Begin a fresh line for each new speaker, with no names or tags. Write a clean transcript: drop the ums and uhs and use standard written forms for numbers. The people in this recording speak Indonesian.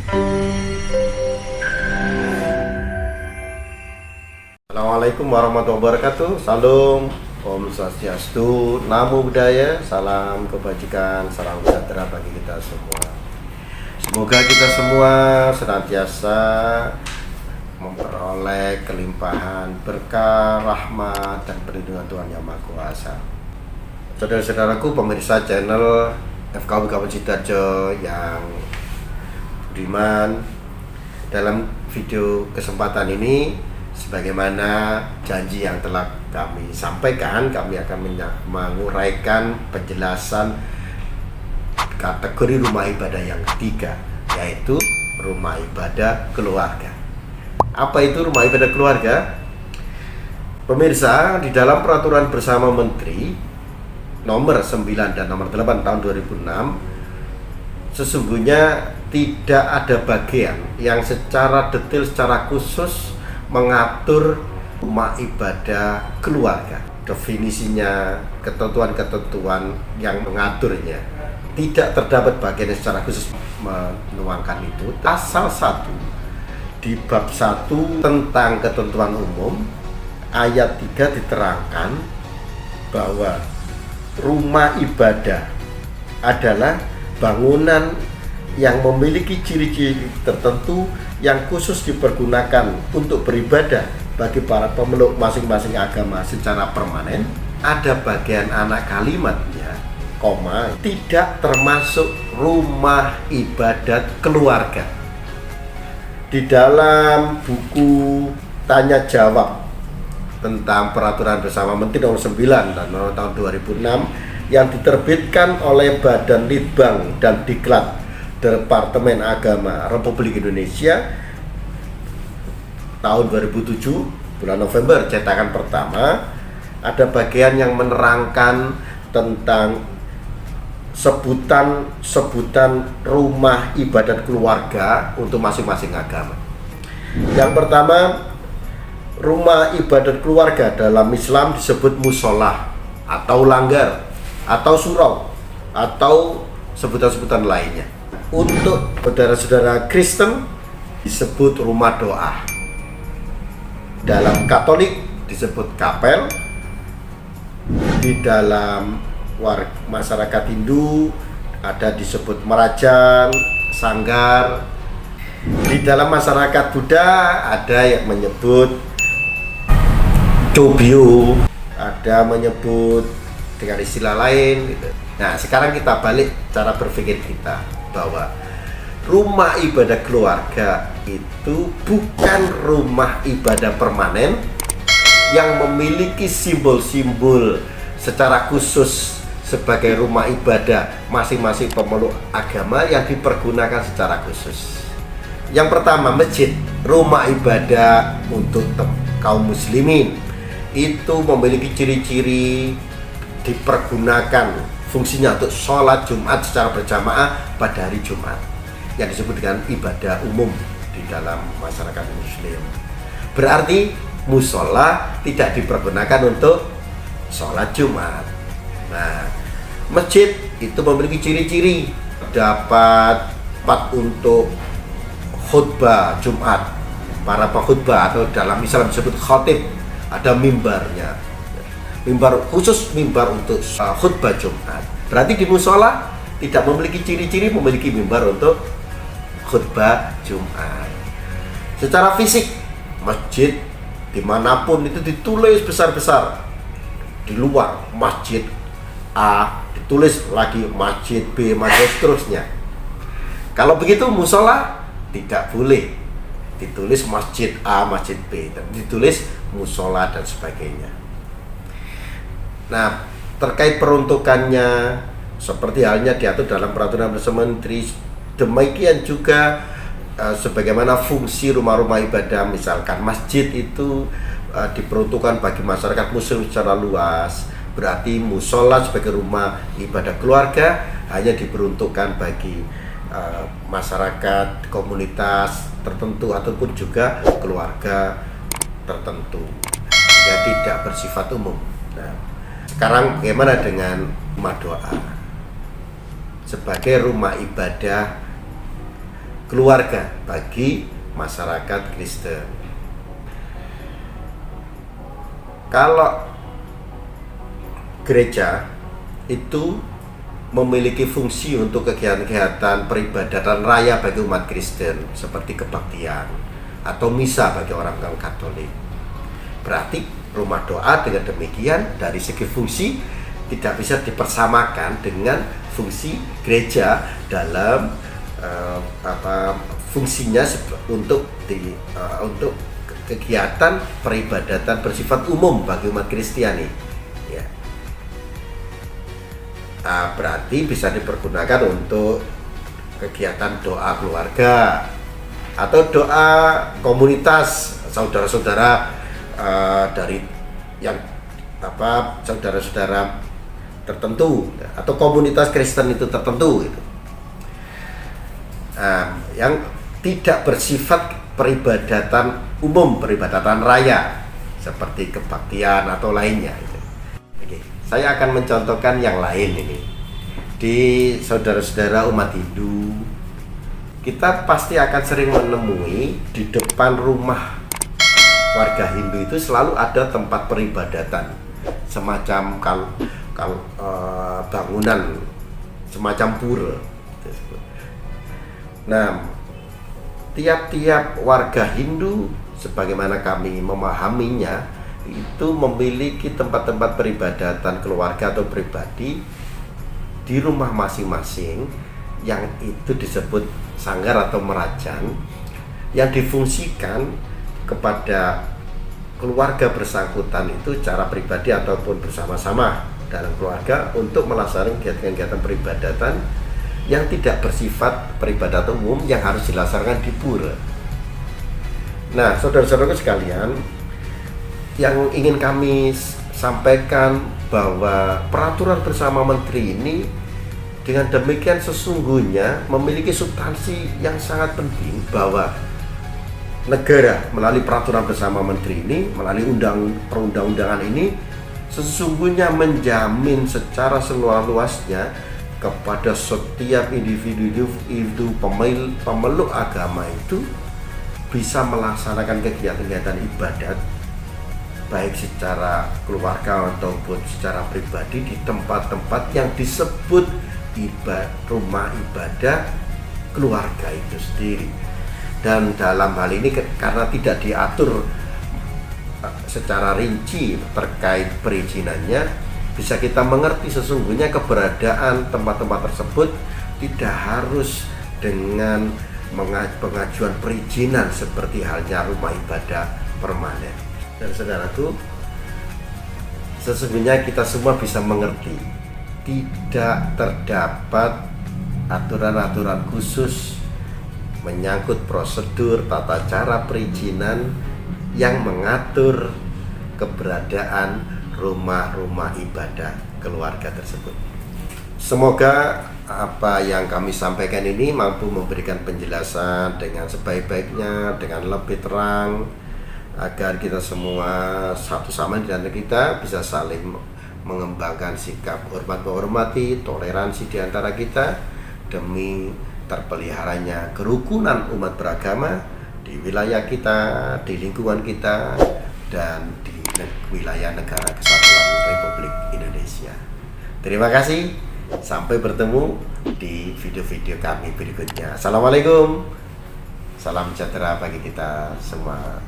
Assalamualaikum warahmatullahi wabarakatuh. Salam, Om Swastiastu, Namo Buddhaya, salam kebajikan, salam sejahtera bagi kita semua. Semoga kita semua senantiasa memperoleh kelimpahan berkah, rahmat, dan perlindungan Tuhan Yang Maha Kuasa. Saudara-saudaraku pemirsa channel FKW Kawan Sidoarjo yang budiman, dalam video kesempatan ini, sebagaimana janji yang telah kami sampaikan, kami akan menguraikan penjelasan kategori rumah ibadah yang ketiga, yaitu rumah ibadah keluarga. Apa itu rumah ibadah keluarga? Pemirsa, di dalam peraturan bersama Menteri nomor 9 dan nomor 8 tahun 2006, sesungguhnya tidak ada bagian yang secara detail, secara khusus mengatur rumah ibadah keluarga. Definisinya, ketentuan-ketentuan yang mengaturnya, tidak terdapat bagian yang secara khusus menuangkan itu. Pasal 1 di bab 1 tentang ketentuan umum ayat 3 diterangkan bahwa rumah ibadah adalah bangunan yang memiliki ciri-ciri tertentu yang khusus dipergunakan untuk beribadah bagi para pemeluk masing-masing agama secara permanen. Ada bagian anak kalimatnya, koma, tidak termasuk rumah ibadat keluarga. Di dalam buku tanya jawab tentang peraturan bersama Menteri nomor 9 dan nomor tahun 2006 yang diterbitkan oleh Badan Litbang dan Diklat Departemen Agama Republik Indonesia tahun 2007 bulan November, cetakan pertama, ada bagian yang menerangkan tentang sebutan rumah ibadat keluarga untuk masing-masing agama. Yang pertama, rumah ibadat keluarga dalam Islam disebut musola atau langgar atau surau atau sebutan-sebutan lainnya. Untuk saudara-saudara Kristen disebut rumah doa. Dalam Katolik disebut kapel. Di dalam masyarakat Hindu ada disebut merajan, sanggar. Di dalam masyarakat Buddha ada yang menyebut cobio, ada menyebut dengan istilah lain gitu. Nah, sekarang kita balik cara berpikir kita bahwa rumah ibadah keluarga itu bukan rumah ibadah permanen yang memiliki simbol-simbol secara khusus sebagai rumah ibadah masing-masing pemeluk agama yang dipergunakan secara khusus. Yang pertama, masjid, rumah ibadah untuk kaum muslimin, itu memiliki ciri-ciri dipergunakan fungsinya untuk sholat Jumat secara berjamaah pada hari Jumat yang disebut dengan ibadah umum di dalam masyarakat muslim. Berarti musola tidak dipergunakan untuk sholat Jumat. Nah, masjid itu memiliki ciri-ciri, dapat tempat untuk khutbah Jumat, para pengkhutbah atau dalam Islam disebut khatib, ada mimbarnya, mimbar khusus, mimbar untuk khutbah Jumat. Berarti di musola tidak memiliki ciri-ciri memiliki mimbar untuk khutbah Jumat. Secara fisik, masjid dimanapun itu ditulis besar-besar di luar, masjid A, ditulis lagi masjid B, masjid seterusnya. Kalau begitu musola tidak boleh ditulis masjid A, masjid B, dan ditulis musola dan sebagainya. Nah, terkait peruntukannya seperti halnya diatur dalam peraturan bersama Menteri, demikian juga sebagaimana fungsi rumah-rumah ibadah, misalkan masjid itu diperuntukkan bagi masyarakat muslim secara luas, berarti musola sebagai rumah ibadah keluarga hanya diperuntukkan bagi masyarakat komunitas tertentu ataupun juga keluarga tertentu, ya tidak bersifat umum. Nah, sekarang bagaimana dengan rumah doa sebagai rumah ibadah keluarga bagi masyarakat Kristen. Kalau gereja itu memiliki fungsi untuk kegiatan-kegiatan peribadatan raya bagi umat Kristen seperti kebaktian atau misa bagi orang Katolik. Berarti rumah doa dengan demikian dari segi fungsi tidak bisa dipersamakan dengan fungsi gereja dalam fungsinya untuk kegiatan peribadatan bersifat umum bagi umat Kristiani. Ya. Berarti bisa dipergunakan untuk kegiatan doa keluarga atau doa komunitas saudara-saudara dari yang saudara-saudara tertentu atau komunitas Kristen itu tertentu gitu. Yang tidak bersifat peribadatan umum, peribadatan raya seperti kebaktian atau lainnya gitu. Oke, saya akan mencontohkan yang lain ini. Di saudara-saudara umat Hindu, kita pasti akan sering menemui di depan rumah warga Hindu itu selalu ada tempat peribadatan, semacam bangunan semacam pura. Nah, tiap-tiap warga Hindu sebagaimana kami memahaminya itu memiliki tempat-tempat peribadatan keluarga atau pribadi di rumah masing-masing yang itu disebut sanggar atau merajan yang difungsikan kepada keluarga bersangkutan itu secara pribadi ataupun bersama-sama dalam keluarga untuk melaksanakan kegiatan-kegiatan peribadatan yang tidak bersifat peribadatan umum yang harus dilaksanakan di pura. Nah, saudara-saudaraku sekalian, yang ingin kami sampaikan bahwa peraturan bersama menteri ini dengan demikian sesungguhnya memiliki substansi yang sangat penting, bahwa negara melalui peraturan bersama menteri ini, melalui perundang-undangan ini sesungguhnya menjamin secara seluas-luasnya kepada setiap individu pemeluk agama itu bisa melaksanakan kegiatan-kegiatan ibadat baik secara keluarga ataupun secara pribadi di tempat-tempat yang disebut rumah ibadah keluarga itu sendiri. Dan dalam hal ini karena tidak diatur secara rinci terkait perizinannya, bisa kita mengerti sesungguhnya keberadaan tempat-tempat tersebut tidak harus dengan pengajuan perizinan seperti halnya rumah ibadah permanen. Dan saudaraku, sesungguhnya kita semua bisa mengerti tidak terdapat aturan-aturan khusus menyangkut prosedur tata cara perizinan yang mengatur keberadaan rumah-rumah ibadah keluarga tersebut. Semoga apa yang kami sampaikan ini mampu memberikan penjelasan dengan sebaik-baiknya, dengan lebih terang, agar kita semua satu sama di antara kita bisa saling mengembangkan sikap hormat menghormati, toleransi di antara kita demi terpeliharanya kerukunan umat beragama di wilayah kita, di lingkungan kita, dan di wilayah negara kesatuan Republik Indonesia. Terima kasih, sampai bertemu di video-video kami berikutnya. Assalamualaikum, salam sejahtera bagi kita semua.